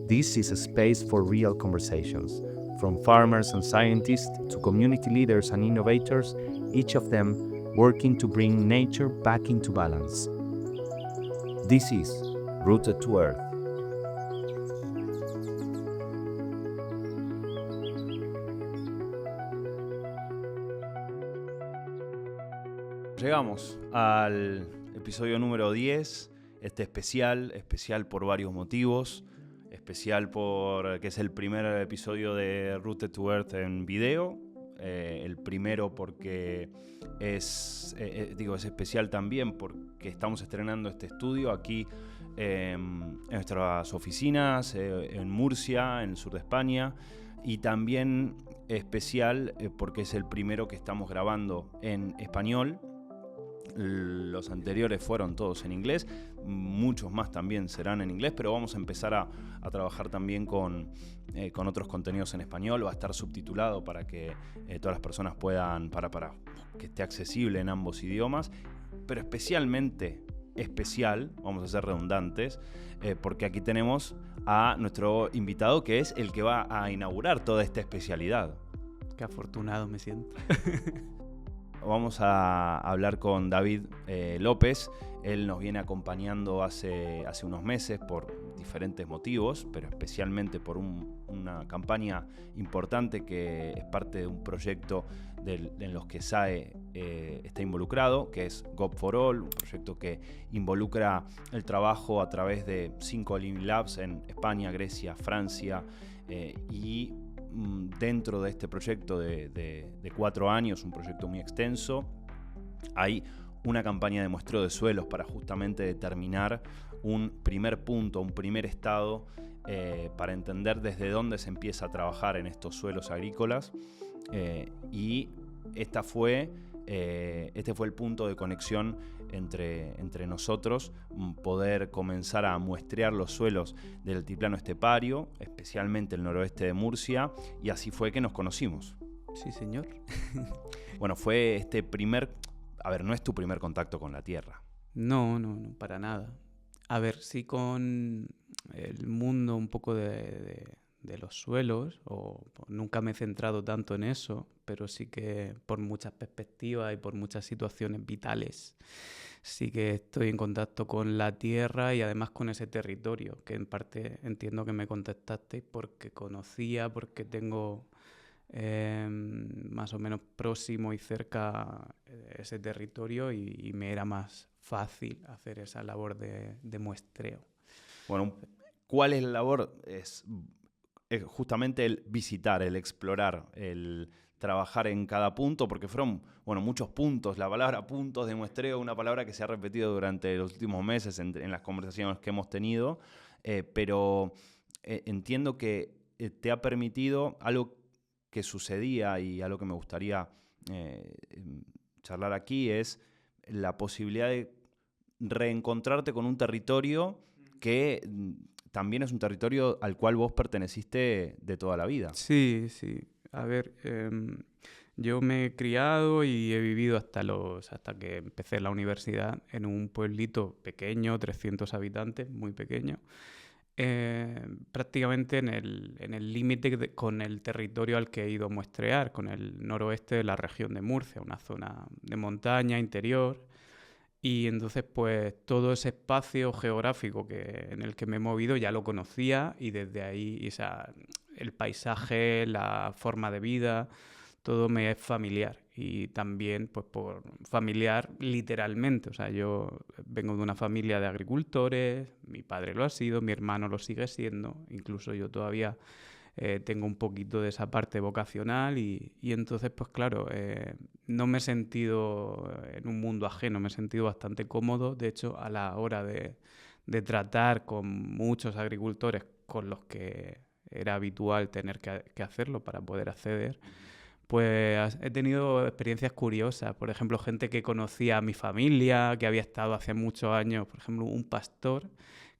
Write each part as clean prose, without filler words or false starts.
This is a space for real conversations, from farmers and scientists to community leaders and innovators, each of them working to bring nature back into balance. This is Rooted to Earth. Llegamos al episodio número 10, especial por varios motivos, especial porque es el primer episodio de Rooted to Earth en video, el primero porque es especial también porque estamos estrenando este estudio aquí en nuestras oficinas en Murcia, en el sur de España, y también especial porque es el primero que estamos grabando en español. Los anteriores fueron todos en inglés, muchos más también serán en inglés, pero vamos a empezar a trabajar también con otros contenidos en español. Va a estar subtitulado para que todas las personas puedan, para que esté accesible en ambos idiomas, pero especialmente especial, vamos a ser redundantes, porque aquí tenemos a nuestro invitado que es el que va a inaugurar toda esta especialidad. Qué afortunado me siento. Vamos a hablar con David López. Él nos viene acompañando hace unos meses por diferentes motivos, pero especialmente por una campaña importante que es parte de un proyecto en los que SAE está involucrado, que es Gov for All, un proyecto que involucra el trabajo a través de 5 Living Labs en España, Grecia, Francia y dentro de este proyecto de 4 años, un proyecto muy extenso, hay una campaña de muestreo de suelos para justamente determinar un primer punto, un primer estado para entender desde dónde se empieza a trabajar en estos suelos agrícolas y este fue el punto de conexión entre nosotros, poder comenzar a muestrear los suelos del altiplano estepario, especialmente el noroeste de Murcia, y así fue que nos conocimos. Sí, señor. Bueno, fue este primer... A ver, no es tu primer contacto con la tierra. No, para nada. A ver, sí con el mundo un poco de los suelos, nunca me he centrado tanto en eso, pero sí que por muchas perspectivas y por muchas situaciones vitales, sí que estoy en contacto con la tierra y además con ese territorio, que en parte entiendo que me contactasteis porque conocía, porque tengo más o menos próximo y cerca ese territorio y me era más fácil hacer esa labor de muestreo. Bueno, ¿cuál es la labor? Es justamente el visitar, el explorar, el trabajar en cada punto, porque fueron muchos puntos. La palabra puntos de muestreo es una palabra que se ha repetido durante los últimos meses en las conversaciones que hemos tenido, pero entiendo que te ha permitido algo que sucedía y algo que me gustaría charlar aquí es la posibilidad de reencontrarte con un territorio que también es un territorio al cual vos perteneciste de toda la vida. Sí. A ver, yo me he criado y he vivido hasta que empecé la universidad en un pueblito pequeño, 300 habitantes, muy pequeño, prácticamente en el límite con el territorio al que he ido a muestrear, con el noroeste de la región de Murcia, una zona de montaña interior. Y entonces, pues, todo ese espacio geográfico en el que me he movido ya lo conocía y desde ahí, el paisaje, la forma de vida, todo me es familiar. Y también, pues, por familiar literalmente. O sea, yo vengo de una familia de agricultores, mi padre lo ha sido, mi hermano lo sigue siendo, incluso yo todavía tengo un poquito de esa parte vocacional y entonces, pues claro, no me he sentido en un mundo ajeno, me he sentido bastante cómodo. De hecho, a la hora de tratar con muchos agricultores con los que era habitual tener que hacerlo para poder acceder, pues he tenido experiencias curiosas. Por ejemplo, gente que conocía a mi familia, que había estado hace muchos años, por ejemplo, un pastor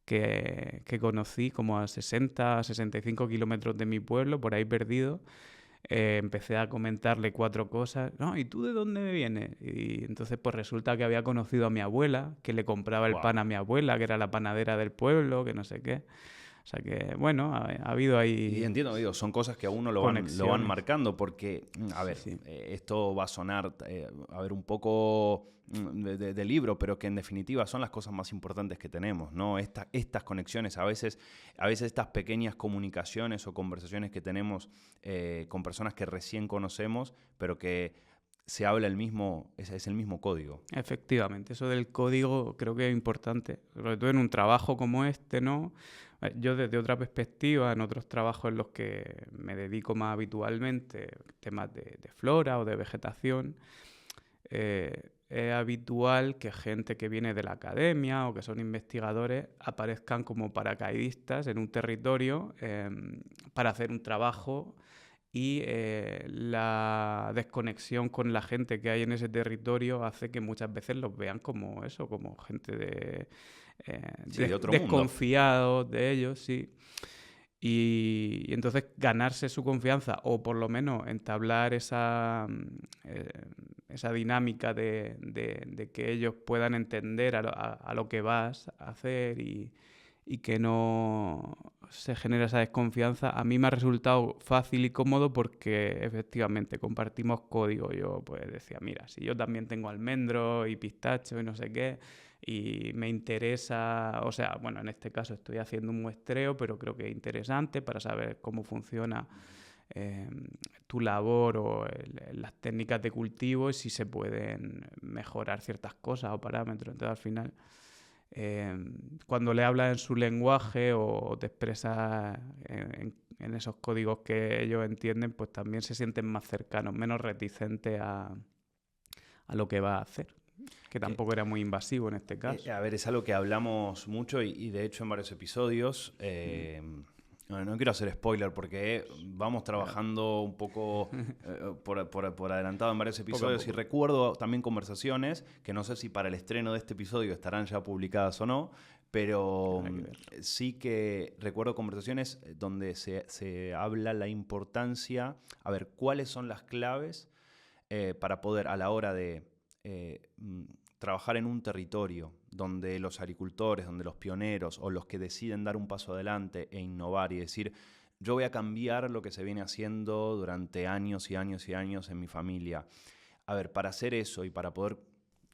que conocí como a 60, 65 kilómetros de mi pueblo, por ahí perdido, empecé a comentarle 4 cosas. No, ¿y tú de dónde vienes? Y entonces pues resulta que había conocido a mi abuela, que le compraba el pan a mi abuela, que era la panadera del pueblo, que no sé qué. O sea que, bueno, ha habido Y ahí entiendo, digo, son cosas que a uno lo van conexiones. marcando porque, a ver, Sí. esto va a sonar, a ver, un poco de libro, pero que en definitiva son las cosas más importantes que tenemos, ¿no? Estas conexiones, a veces estas pequeñas comunicaciones o conversaciones que tenemos con personas que recién conocemos, pero que se habla es el mismo código. Efectivamente, eso del código creo que es importante, sobre todo en un trabajo como este, ¿no? Yo desde otra perspectiva, en otros trabajos en los que me dedico más habitualmente, temas de flora o de vegetación, es habitual que gente que viene de la academia o que son investigadores aparezcan como paracaidistas en un territorio para hacer un trabajo y la desconexión con la gente que hay en ese territorio hace que muchas veces los vean como eso, como gente Sí, de otro mundo. desconfiados de ellos, sí. Y entonces ganarse su confianza o por lo menos entablar esa dinámica de que ellos puedan entender a lo que vas a hacer y que no se genera esa desconfianza, a mí me ha resultado fácil y cómodo porque efectivamente compartimos código. Yo pues decía, mira, si yo también tengo almendros y pistachos y no sé qué, y me interesa, o sea, bueno, en este caso estoy haciendo un muestreo, pero creo que es interesante para saber cómo funciona tu labor o las técnicas de cultivo y si se pueden mejorar ciertas cosas o parámetros. Entonces, al final, cuando le hablas en su lenguaje o te expresas en esos códigos que ellos entienden, pues también se sienten más cercanos, menos reticentes a lo que va a hacer, que tampoco era muy invasivo en este caso. A ver, es algo que hablamos mucho y de hecho en varios episodios. No quiero hacer spoiler porque vamos trabajando un poco por adelantado en varios episodios y recuerdo también conversaciones que no sé si para el estreno de este episodio estarán ya publicadas o no, pero sí que recuerdo conversaciones donde se habla la importancia, a ver, cuáles son las claves para poder a la hora de trabajar en un territorio donde los agricultores, donde los pioneros o los que deciden dar un paso adelante e innovar y decir, yo voy a cambiar lo que se viene haciendo durante años y años y años en mi familia. A ver, para hacer eso y para poder,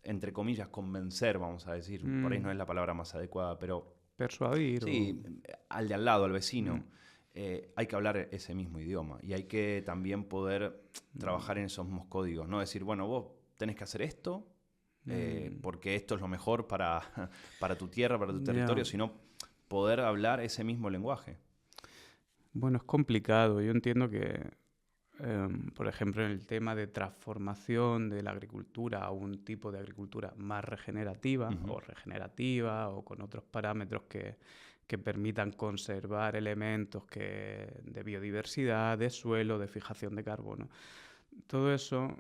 entre comillas, convencer, vamos a decir, por ahí no es la palabra más adecuada, pero... Persuadir. Sí, al de al lado, al vecino. Hay que hablar ese mismo idioma y hay que también poder trabajar en esos mismos códigos, ¿no? Decir, bueno, vos tenés que hacer esto, porque esto es lo mejor para tu tierra, para tu territorio, sino poder hablar ese mismo lenguaje. Bueno, es complicado. Yo entiendo que, por ejemplo, en el tema de transformación de la agricultura a un tipo de agricultura más regenerativa o regenerativa o con otros parámetros que permitan conservar elementos de biodiversidad, de suelo, de fijación de carbono. Todo eso...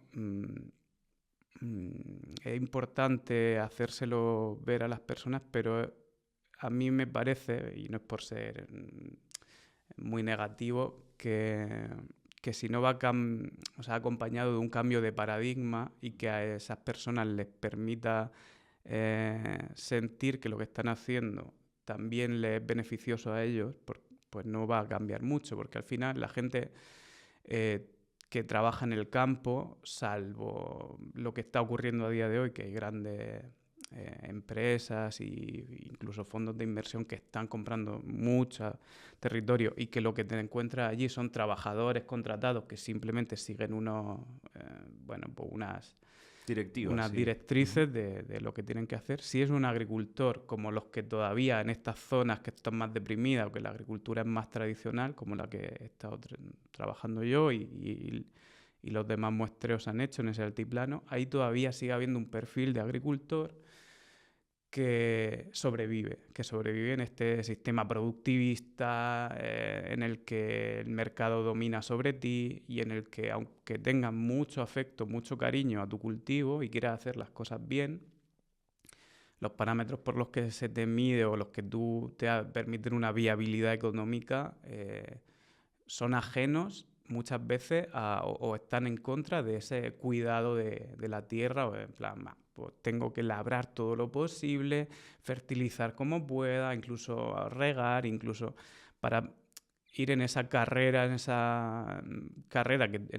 es importante hacérselo ver a las personas, pero a mí me parece, y no es por ser muy negativo, que si no va acompañado de un cambio de paradigma y que a esas personas les permita sentir que lo que están haciendo también les es beneficioso a ellos, pues no va a cambiar mucho, porque al final la gente... que trabaja en el campo, salvo lo que está ocurriendo a día de hoy, que hay grandes empresas e incluso fondos de inversión que están comprando mucho territorio y que lo que te encuentras allí son trabajadores contratados que simplemente siguen unas directrices de lo que tienen que hacer. Si es un agricultor como los que todavía en estas zonas que están más deprimidas o que la agricultura es más tradicional, como la que he estado trabajando yo y los demás muestreos han hecho en ese altiplano, ahí todavía sigue habiendo un perfil de agricultor que sobrevive en este sistema productivista en el que el mercado domina sobre ti y en el que, aunque tengas mucho afecto, mucho cariño a tu cultivo y quieras hacer las cosas bien, los parámetros por los que se te mide o los que tú te permiten una viabilidad económica son ajenos muchas veces o están en contra de ese cuidado de la tierra, o en plan, pues tengo que labrar todo lo posible, fertilizar como pueda, incluso regar, incluso para ir en esa carrera, en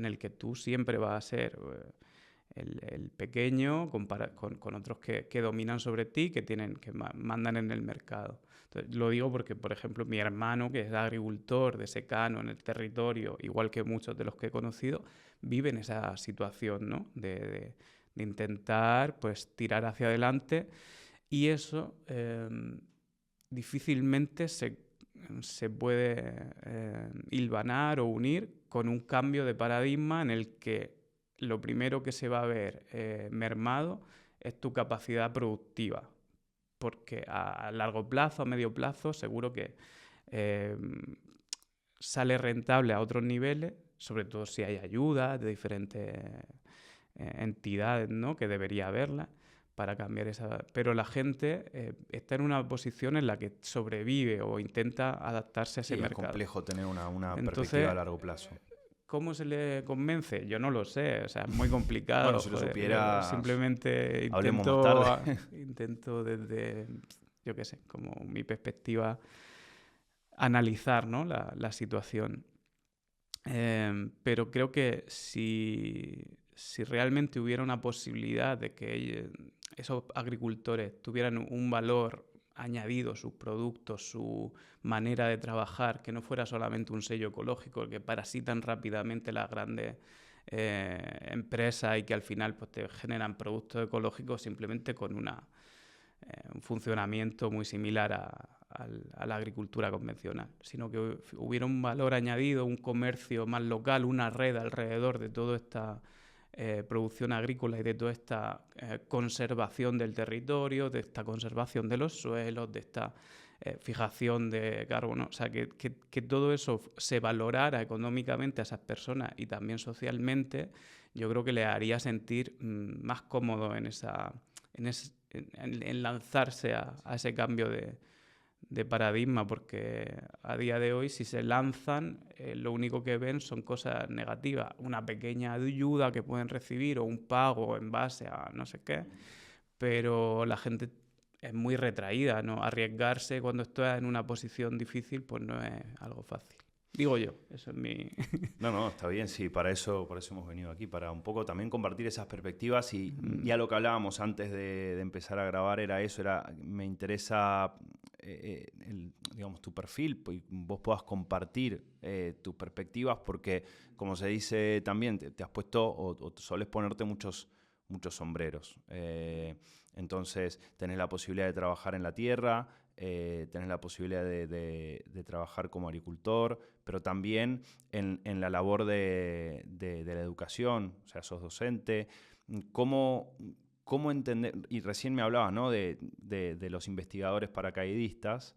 el que tú siempre vas a ser el pequeño con otros que dominan sobre ti, que mandan en el mercado. Entonces, lo digo porque, por ejemplo, mi hermano, que es agricultor de secano en el territorio, igual que muchos de los que he conocido, vive en esa situación, ¿no? de intentar pues, tirar hacia adelante, y eso difícilmente se puede hilvanar o unir con un cambio de paradigma en el que lo primero que se va a ver mermado es tu capacidad productiva, porque a largo plazo, a medio plazo, seguro que sale rentable a otros niveles, sobre todo si hay ayuda de diferentes entidades, ¿no? Que debería haberla para cambiar esa... Pero la gente está en una posición en la que sobrevive o intenta adaptarse a ese mercado. Es complejo tener una Entonces, perspectiva a largo plazo. ¿cómo se le convence? Yo no lo sé, o sea, es muy complicado. Bueno, si lo supiera, simplemente hablemos más tarde. intento desde, yo qué sé, como mi perspectiva, analizar, ¿no? la situación. Pero creo que si realmente hubiera una posibilidad de que esos agricultores tuvieran un valor añadido, sus productos, su manera de trabajar, que no fuera solamente un sello ecológico, que parasitan rápidamente las grandes empresas y que al final pues, te generan productos ecológicos simplemente con un funcionamiento muy similar a la agricultura convencional, sino que hubiera un valor añadido, un comercio más local, una red alrededor de toda esta producción agrícola y de toda esta conservación del territorio, de esta conservación de los suelos, de esta fijación de carbono, o sea, que todo eso se valorara económicamente a esas personas y también socialmente, yo creo que le haría sentir más cómodo en lanzarse a ese cambio de paradigma, porque a día de hoy si se lanzan lo único que ven son cosas negativas, una pequeña ayuda que pueden recibir o un pago en base a no sé qué, pero la gente es muy retraída, ¿no? Arriesgarse cuando estás en una posición difícil pues no es algo fácil. Digo yo, eso es mi... No, está bien, sí, para eso hemos venido aquí, para un poco también compartir esas perspectivas y ya lo que hablábamos antes de empezar a grabar me interesa, digamos, tu perfil, y vos puedas compartir tus perspectivas porque, como se dice también, te has puesto o solés ponerte muchos sombreros. Entonces, tenés la posibilidad de trabajar en la tierra, tenés la posibilidad de trabajar como agricultor, pero también en la labor de la educación, o sea, sos docente. ¿Cómo entender? Y recién me hablabas, ¿no? de los investigadores paracaidistas.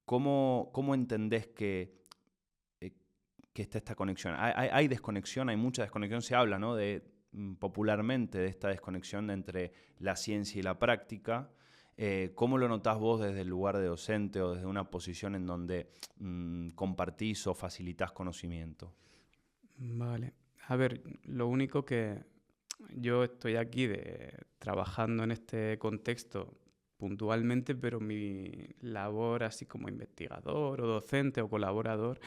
¿Cómo entendés que está esta conexión? Hay desconexión, hay mucha desconexión, se habla, ¿no? Popularmente de esta desconexión entre la ciencia y la práctica. ¿Cómo lo notás vos desde el lugar de docente o desde una posición en donde compartís o facilitás conocimiento? Vale. A ver, lo único que yo estoy aquí trabajando en este contexto puntualmente, pero mi labor así como investigador o docente o colaborador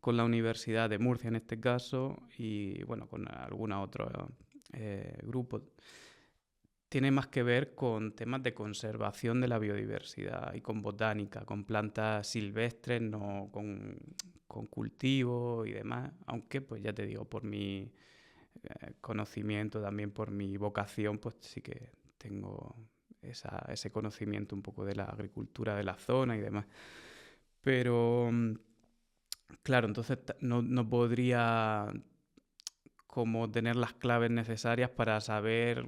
con la Universidad de Murcia en este caso y bueno, con algún otro grupo, tiene más que ver con temas de conservación de la biodiversidad y con botánica, con plantas silvestres, no con cultivos y demás, aunque pues ya te digo, por mi conocimiento, también por mi vocación, pues sí que tengo ese conocimiento un poco de la agricultura de la zona y demás. Pero claro, entonces no podría como tener las claves necesarias para saber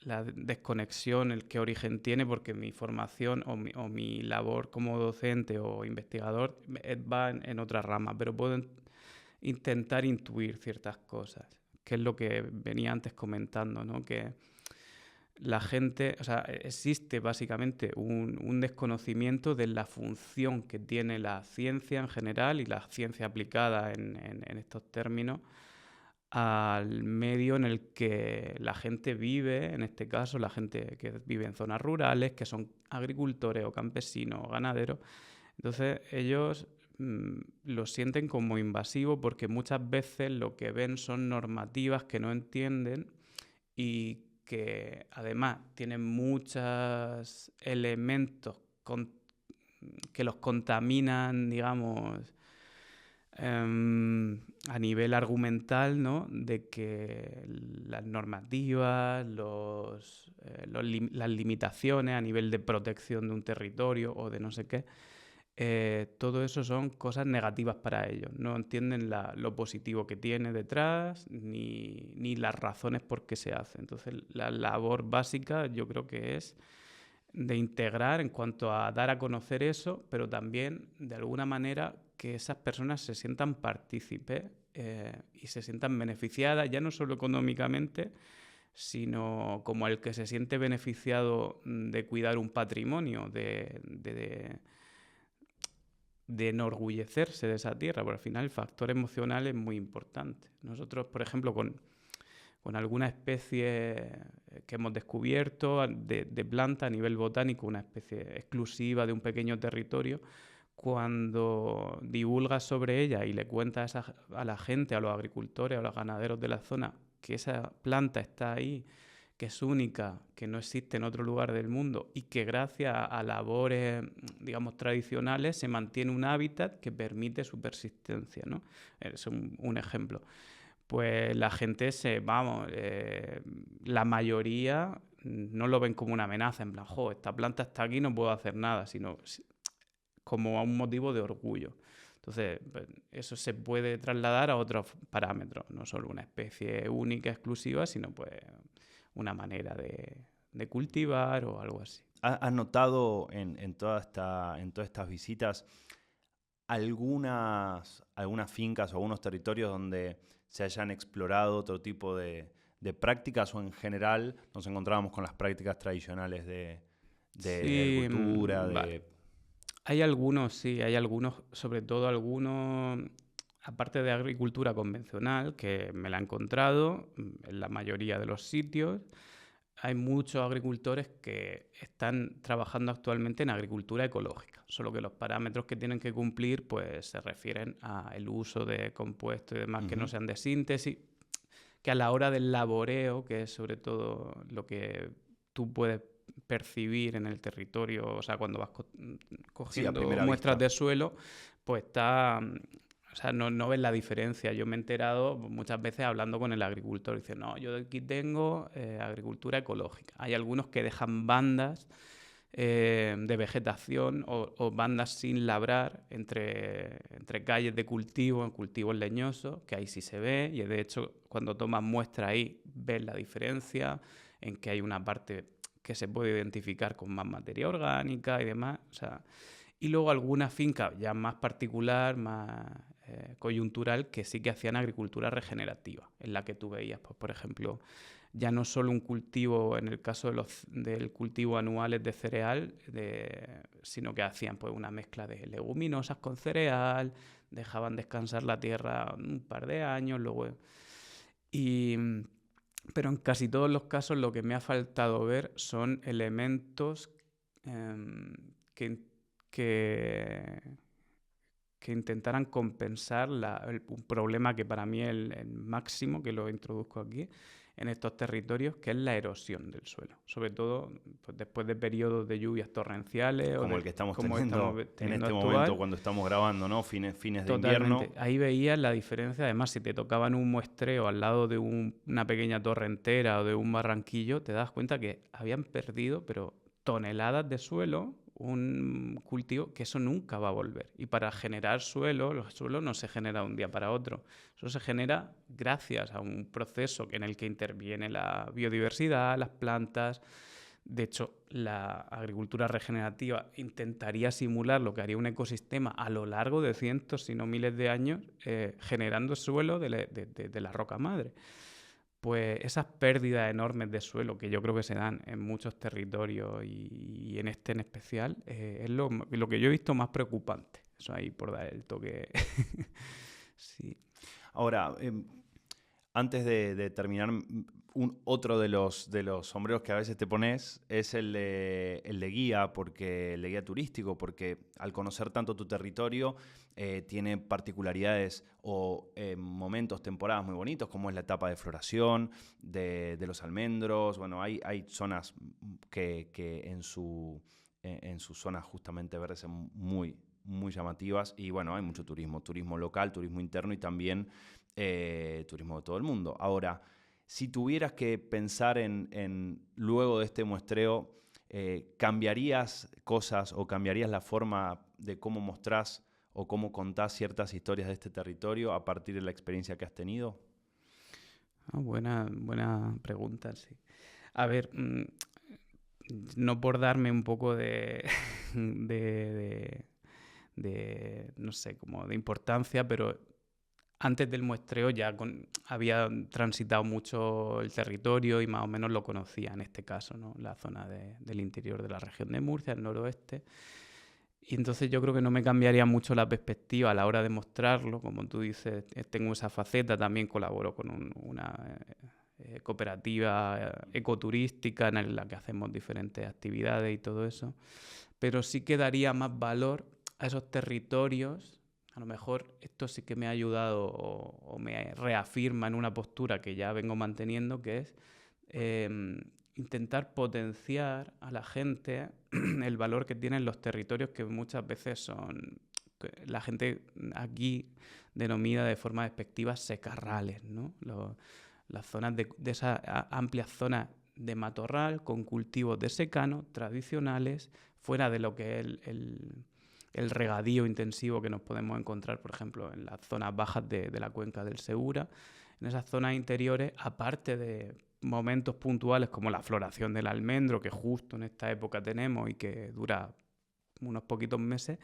la desconexión, qué origen tiene, porque mi formación o mi labor como docente o investigador va en otra rama, pero puedo intentar intuir ciertas cosas, que es lo que venía antes comentando, ¿no? Que la gente, o sea, existe básicamente un desconocimiento de la función que tiene la ciencia en general y la ciencia aplicada en estos términos al medio en el que la gente vive, en este caso la gente que vive en zonas rurales, que son agricultores o campesinos o ganaderos. Entonces ellos lo sienten como invasivo porque muchas veces lo que ven son normativas que no entienden y que además tienen muchos elementos que los contaminan, digamos, a nivel argumental, ¿no? De que las normativas, las limitaciones a nivel de protección de un territorio o de no sé qué, todo eso son cosas negativas para ellos. No entienden lo positivo que tiene detrás ni las razones por qué se hace. Entonces, la labor básica yo creo que es de integrar en cuanto a dar a conocer eso, pero también de alguna manera que esas personas se sientan partícipes y se sientan beneficiadas, ya no solo económicamente, sino como el que se siente beneficiado de cuidar un patrimonio, de enorgullecerse de esa tierra, porque al final el factor emocional es muy importante. Nosotros, por ejemplo, con alguna especie que hemos descubierto de planta a nivel botánico, una especie exclusiva de un pequeño territorio, cuando divulgas sobre ella y le cuentas a la gente, a los agricultores, a los ganaderos de la zona, que esa planta está ahí, que es única, que no existe en otro lugar del mundo y que gracias a labores, digamos, tradicionales se mantiene un hábitat que permite su persistencia, ¿no? Es un ejemplo. Pues la gente la mayoría no lo ven como una amenaza, en plan, esta planta está aquí, no puedo hacer nada, sino como a un motivo de orgullo. Entonces, pues, eso se puede trasladar a otros parámetros, no solo una especie única, exclusiva, sino pues una manera de cultivar o algo así. ¿Has notado en todas estas visitas algunas fincas o algunos territorios donde se hayan explorado otro tipo de prácticas, o en general nos encontrábamos con las prácticas tradicionales de agricultura? Vale. Hay algunos, sobre todo algunos, aparte de agricultura convencional, que me la he encontrado en la mayoría de los sitios. Hay muchos agricultores que están trabajando actualmente en agricultura ecológica, solo que los parámetros que tienen que cumplir pues, se refieren al uso de compuestos y demás que no sean de síntesis, que a la hora del laboreo, que es sobre todo lo que tú puedes percibir en el territorio, o sea, cuando vas cogiendo muestras de suelo, pues está... O sea, no ves la diferencia. Yo me he enterado muchas veces hablando con el agricultor. Dice, no, yo aquí tengo agricultura ecológica. Hay algunos que dejan bandas de vegetación o bandas sin labrar entre calles de cultivo, en cultivos leñosos, que ahí sí se ve. Y de hecho, cuando tomas muestra ahí, ves la diferencia en que hay una parte que se puede identificar con más materia orgánica y demás. O sea, y luego alguna finca ya más particular, más coyuntural, que sí que hacían agricultura regenerativa, en la que tú veías, pues, por ejemplo, ya no solo un cultivo, en el caso del cultivo anuales de cereal, sino que hacían pues una mezcla de leguminosas con cereal, dejaban descansar la tierra un par de años, luego... Pero en casi todos los casos lo que me ha faltado ver son elementos que intentaran compensar un problema que para mí es el máximo, que lo introduzco aquí, en estos territorios, que es la erosión del suelo. Sobre todo pues, después de periodos de lluvias torrenciales. Como el que estamos teniendo en este momento cuando estamos grabando, ¿no? Fines de invierno. Ahí veías la diferencia. Además, si te tocaban un muestreo al lado de una pequeña torre entera o de un barranquillo, te das cuenta que habían perdido pero toneladas de suelo, un cultivo que eso nunca va a volver. Y para generar suelo, el suelo no se genera de un día para otro. Eso se genera gracias a un proceso en el que interviene la biodiversidad, las plantas. De hecho, la agricultura regenerativa intentaría simular lo que haría un ecosistema a lo largo de cientos, si no miles de años, generando suelo de la roca madre. pues esas pérdidas enormes de suelo que yo creo que se dan en muchos territorios y en este en especial, es lo que yo he visto más preocupante. Eso ahí por dar el toque. Sí. Ahora, antes de terminar, otro de los sombreros que a veces te pones es el de guía, el de guía turístico, porque al conocer tanto tu territorio tiene particularidades o momentos, temporadas muy bonitos, como es la etapa de floración de los almendros. Bueno, hay zonas que en sus zonas justamente verdes son muy llamativas, y bueno, hay mucho turismo local, turismo interno y también turismo de todo el mundo. Ahora, si tuvieras que pensar en luego de este muestreo, ¿cambiarías cosas o cambiarías la forma de cómo mostrás o cómo contás ciertas historias de este territorio a partir de la experiencia que has tenido? Buena pregunta, sí. A ver, no por darme un poco de no sé, como de importancia, pero antes del muestreo ya había transitado mucho el territorio y más o menos lo conocía en este caso, ¿no? La zona del interior de la región de Murcia, el noroeste. Y entonces yo creo que no me cambiaría mucho la perspectiva a la hora de mostrarlo. Como tú dices, tengo esa faceta, también colaboro con una cooperativa ecoturística en la que hacemos diferentes actividades y todo eso. Pero sí que daría más valor a esos territorios. A lo mejor esto sí que me ha ayudado o me reafirma en una postura que ya vengo manteniendo, que es intentar potenciar a la gente el valor que tienen los territorios, que muchas veces la gente aquí denomina de forma despectiva secarrales, ¿no? Las zonas de esas amplias zonas de matorral con cultivos de secano tradicionales, fuera de lo que es el regadío intensivo que nos podemos encontrar, por ejemplo, en las zonas bajas de la cuenca del Segura. En esas zonas interiores, aparte de momentos puntuales como la floración del almendro, que justo en esta época tenemos y que dura unos poquitos meses,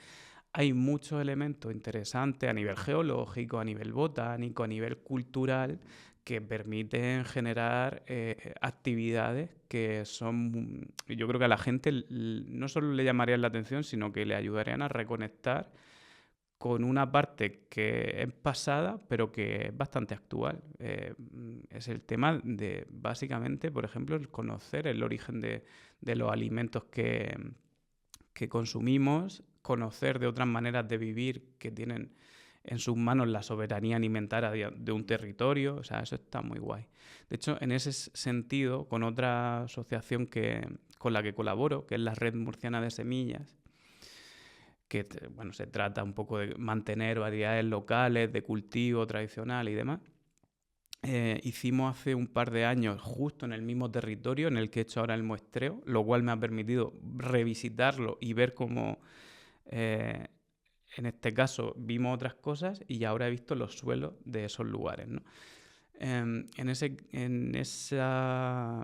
hay muchos elementos interesantes a nivel geológico, a nivel botánico, a nivel cultural, que permiten generar actividades que son, yo creo que a la gente no solo le llamarían la atención, sino que le ayudarían a reconectar con una parte que es pasada, pero que es bastante actual. Es el tema de, básicamente, por ejemplo, el conocer el origen de los alimentos que consumimos, conocer de otras maneras de vivir que tienen en sus manos la soberanía alimentaria de un territorio. O sea, eso está muy guay. De hecho, en ese sentido, con otra asociación con la que colaboro, que es la Red Murciana de Semillas, que bueno, se trata un poco de mantener variedades locales, de cultivo tradicional y demás. Hicimos hace un par de años, justo en el mismo territorio en el que he hecho ahora el muestreo, lo cual me ha permitido revisitarlo y ver cómo, en este caso, vimos otras cosas y ahora he visto los suelos de esos lugares, ¿no? En esas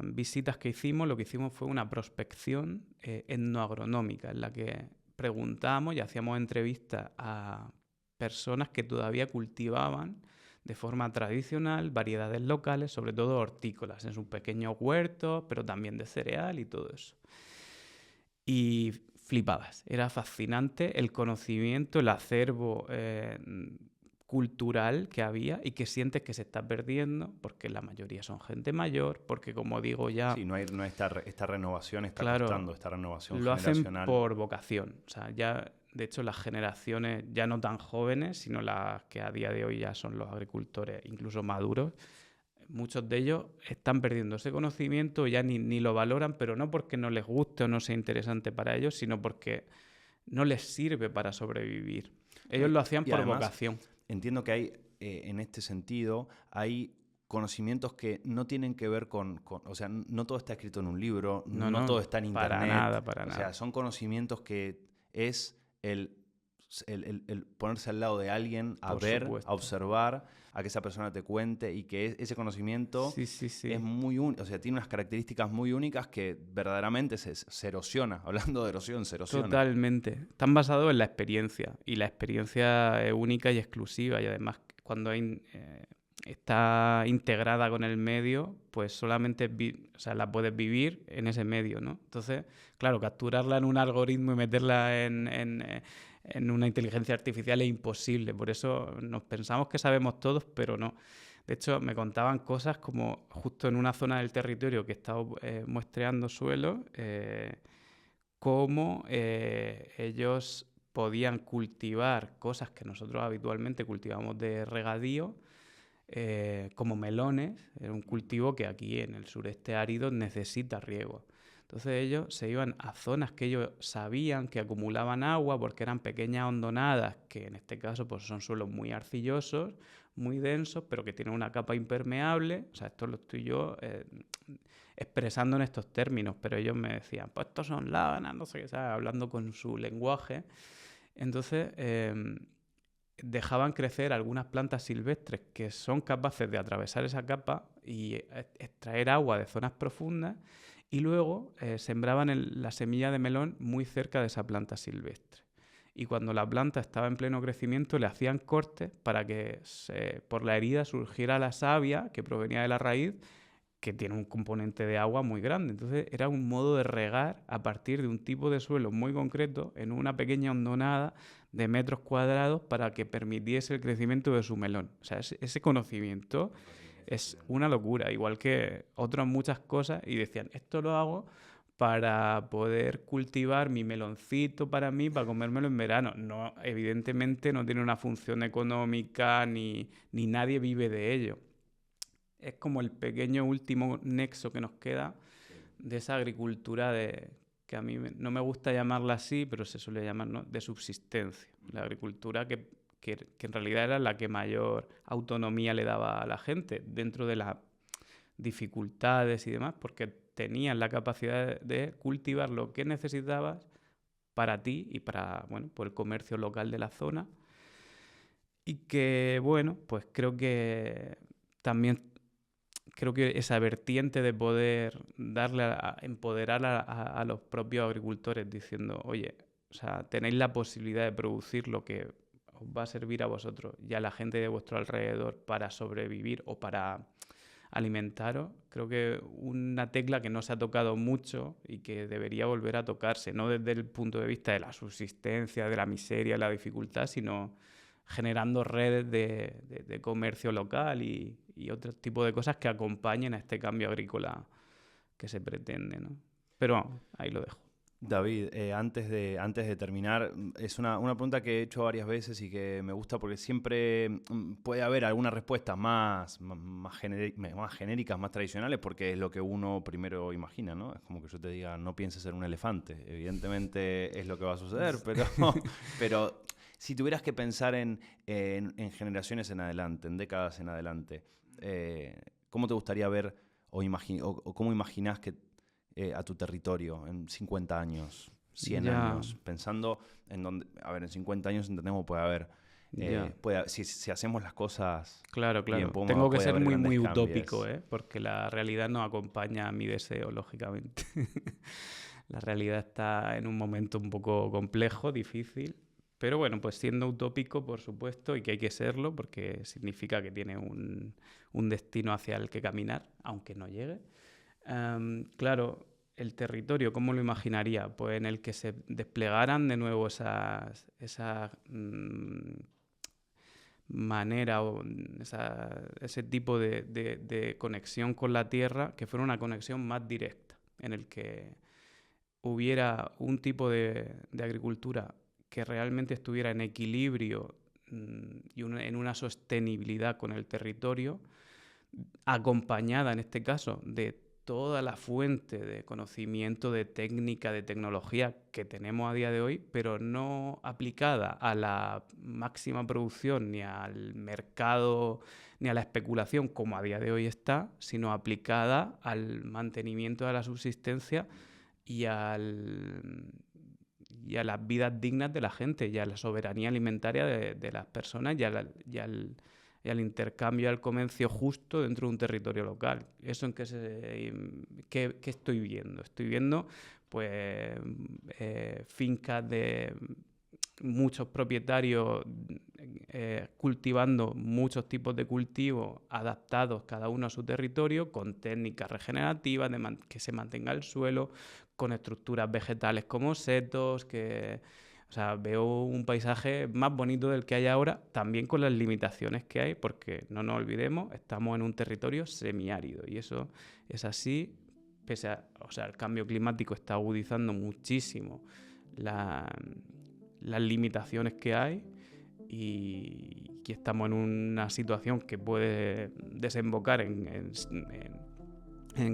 visitas que hicimos, lo que hicimos fue una prospección etnoagronómica, en la que preguntamos y hacíamos entrevistas a personas que todavía cultivaban de forma tradicional variedades locales, sobre todo hortícolas, en sus pequeños huertos, pero también de cereal y todo eso. Y flipabas, era fascinante el conocimiento, el acervo cultural que había y que sientes que se está perdiendo, porque la mayoría son gente mayor, porque como digo ya... Sí, no hay esta renovación, está claro, costando esta renovación lo generacional. hacen por vocación. O sea, ya, de hecho, las generaciones ya no tan jóvenes, sino las que a día de hoy ya son los agricultores incluso maduros, muchos de ellos están perdiendo ese conocimiento, ya ni lo valoran, pero no porque no les guste o no sea interesante para ellos, sino porque no les sirve para sobrevivir. Ellos lo hacían por además, vocación. Entiendo que hay, en este sentido, hay conocimientos que no tienen que ver con o sea, no todo está escrito en un libro, no todo está en internet. Para nada. O sea, son conocimientos que es el ponerse al lado de alguien, a ver, supuesto, a observar, a que esa persona te cuente, y que ese conocimiento es muy único, o sea, tiene unas características muy únicas que verdaderamente se erosiona. Hablando de erosión, se erosiona. Totalmente. Están basados en la experiencia, y la experiencia es única y exclusiva, y además cuando hay está integrada con el medio, pues solamente la puedes vivir en ese medio, ¿no? Entonces, claro, capturarla en un algoritmo y meterla en una inteligencia artificial es imposible. Por eso nos pensamos que sabemos todos, pero no. De hecho, me contaban cosas como justo en una zona del territorio que he estado muestreando suelo, cómo ellos podían cultivar cosas que nosotros habitualmente cultivamos de regadío, como melones. Era un cultivo que aquí en el sureste árido necesita riego. Entonces ellos se iban a zonas que ellos sabían que acumulaban agua porque eran pequeñas hondonadas, que en este caso pues son suelos muy arcillosos, muy densos, pero que tienen una capa impermeable. O sea, esto lo estoy yo expresando en estos términos, pero ellos me decían, pues estos son lábanas, no sé qué, ¿sabes? Hablando con su lenguaje. Entonces dejaban crecer algunas plantas silvestres que son capaces de atravesar esa capa y extraer agua de zonas profundas, y luego sembraban la semilla de melón muy cerca de esa planta silvestre. Y cuando la planta estaba en pleno crecimiento le hacían cortes para que por la herida surgiera la savia que provenía de la raíz, que tiene un componente de agua muy grande. Entonces era un modo de regar a partir de un tipo de suelo muy concreto en una pequeña hondonada de metros cuadrados para que permitiese el crecimiento de su melón. O sea, ese conocimiento es una locura, igual que otras muchas cosas, y decían, esto lo hago para poder cultivar mi meloncito para mí, para comérmelo en verano. No, evidentemente no tiene una función económica ni nadie vive de ello. Es como el pequeño último nexo que nos queda de esa agricultura que a mí no me gusta llamarla así, pero se suele llamar, ¿no?, de subsistencia. La agricultura que en realidad era la que mayor autonomía le daba a la gente dentro de las dificultades y demás, porque tenías la capacidad de cultivar lo que necesitabas para ti y para, bueno, por el comercio local de la zona. Y que, bueno, pues creo que esa vertiente de poder empoderar a los propios agricultores diciendo, oye, o sea, tenéis la posibilidad de producir lo que os va a servir a vosotros y a la gente de vuestro alrededor para sobrevivir o para alimentaros. Creo que una tecla que no se ha tocado mucho y que debería volver a tocarse, no desde el punto de vista de la subsistencia, de la miseria, de la dificultad, sino generando redes de comercio local y otro tipo de cosas que acompañen a este cambio agrícola que se pretende, ¿no? Pero ahí lo dejo. David, antes de terminar, es una pregunta que he hecho varias veces y que me gusta porque siempre puede haber algunas respuestas más genéricas, más tradicionales, porque es lo que uno primero imagina, ¿no? Es como que yo te diga, no pienses en un elefante. Evidentemente es lo que va a suceder, pero si tuvieras que pensar en generaciones en adelante, en décadas en adelante, ¿cómo te gustaría ver o cómo imaginás que a tu territorio en 50 años, 100 años? Pensando en donde, a ver, en 50 años entendemos puede haber, si hacemos las cosas claro, bien, tengo que puede ser haber muy grandes utópico, porque la realidad no acompaña a mi deseo, lógicamente. La realidad está en un momento un poco complejo, difícil, pero bueno, pues siendo utópico, por supuesto, y que hay que serlo, porque significa que tiene un destino hacia el que caminar, aunque no llegue. Claro, el territorio, ¿cómo lo imaginaría? Pues en el que se desplegaran de nuevo esas manera o ese tipo de conexión con la tierra, que fuera una conexión más directa, en el que hubiera un tipo de agricultura que realmente estuviera en equilibrio y en una sostenibilidad con el territorio, acompañada en este caso de toda la fuente de conocimiento, de técnica, de tecnología que tenemos a día de hoy, pero no aplicada a la máxima producción, ni al mercado, ni a la especulación como a día de hoy está, sino aplicada al mantenimiento de la subsistencia y a las vidas dignas de la gente, y a la soberanía alimentaria de las personas, y al intercambio, al comercio justo dentro de un territorio local. ¿Eso en qué estoy viendo? Estoy viendo pues fincas de muchos propietarios cultivando muchos tipos de cultivos adaptados cada uno a su territorio, con técnicas regenerativas, que se mantenga el suelo, con estructuras vegetales como setos, o sea, veo un paisaje más bonito del que hay ahora, también con las limitaciones que hay, porque no nos olvidemos, estamos en un territorio semiárido y eso es así, pese a, o sea, el cambio climático está agudizando muchísimo las limitaciones que hay y estamos en una situación que puede desembocar en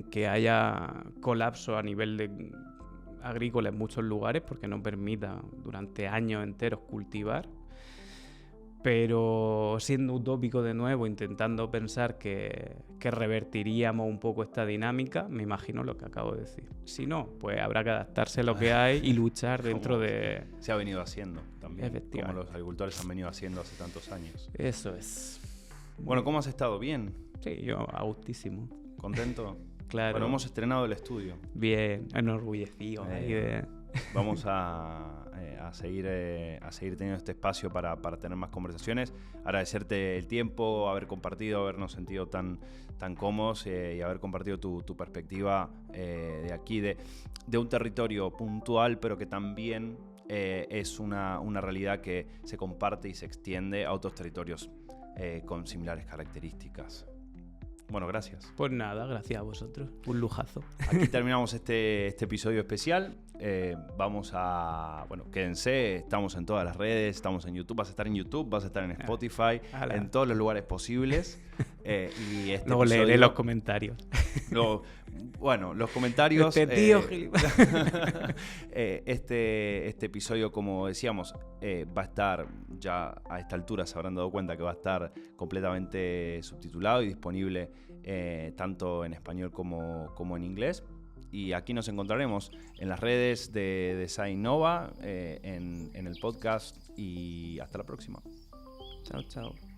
que haya colapso a nivel agrícola en muchos lugares porque no permita durante años enteros cultivar. Pero siendo utópico de nuevo, intentando pensar que revertiríamos un poco esta dinámica, me imagino lo que acabo de decir. Si no, pues habrá que adaptarse a lo que hay y luchar dentro de... Se ha venido haciendo también, como Efectivamente. los agricultores han venido haciendo hace tantos años. Eso es. Bueno, ¿cómo has estado? ¿Bien? Sí, yo a gustísimo. ¿Contento? Claro. Bueno, hemos estrenado el estudio. Bien, enorgullecido ahí de... Vamos a seguir teniendo este espacio para tener más conversaciones. Agradecerte el tiempo, haber compartido, habernos sentido tan cómodos y haber compartido tu perspectiva de aquí, de un territorio puntual, pero que también es una realidad que se comparte y se extiende a otros territorios con similares características. Bueno, gracias. Pues nada, gracias a vosotros. Un lujazo. Aquí terminamos este episodio especial. Vamos a... Bueno, quédense. Estamos en todas las redes. Estamos en YouTube. Vas a estar en YouTube. Vas a estar en Spotify. En todos los lugares posibles. Y luego leeré los comentarios. Bueno, los comentarios... Este tío este episodio, como decíamos, va a estar... Ya a esta altura se habrán dado cuenta que va a estar completamente subtitulado y disponible tanto en español como en inglés. Y aquí nos encontraremos en las redes de Design Nova, en el podcast, y hasta la próxima. Chao, chao.